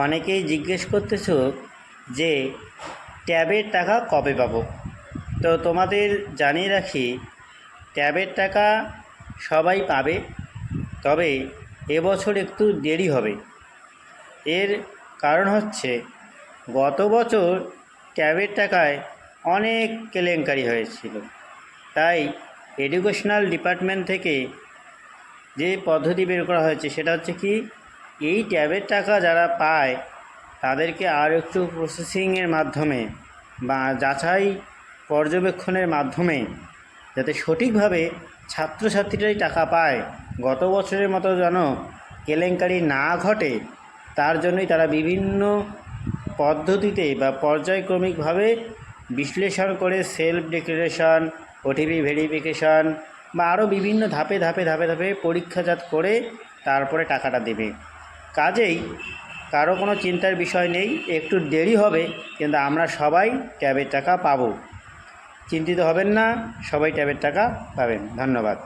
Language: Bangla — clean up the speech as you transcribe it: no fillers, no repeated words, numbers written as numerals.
অনেকেই জিজ্ঞেস করতেছো যে ট্যাবের টাকা কবে পাবো। তো তোমাদের জানিয়ে রাখি, ট্যাবের টাকা সবাই পাবে, তবে এবছর একটু দেরি হবে। এর কারণ হচ্ছে, গত বছর ট্যাবের টাকায় অনেক কেলেঙ্কারি হয়েছিল। তাই এডুকেশনাল ডিপার্টমেন্ট থেকে যে পদ্ধতি বের করা হয়েছে সেটা হচ্ছে কি, এই ট্যাবের টাকা যারা পায় তাদেরকে আর একটু প্রসেসিংয়ের মাধ্যমে বা যাচাই পর্যবেক্ষণের মাধ্যমে যাতে সঠিকভাবে ছাত্রছাত্রীরাই টাকা পায়, গত বছরের মতো যেন কেলেঙ্কারি না ঘটে, তার জন্যই তারা বিভিন্ন পদ্ধতিতে বা পর্যায়ক্রমিকভাবে বিশ্লেষণ করে সেলফ ডিক্লারেশন, ওটিপি ভেরিফিকেশান বা আরও বিভিন্ন ধাপে ধাপে ধাপে ধাপে পরীক্ষাজাত করে তারপরে টাকাটা দেবে। কাজেই কারো কোনো চিন্তার বিষয় নেই, একটু দেরি হবে, কিন্তু আমরা সবাই ট্যাবের টাকা পাবো। চিন্তিত হবেন না, সবাই ট্যাবের টাকা পাবেন। ধন্যবাদ।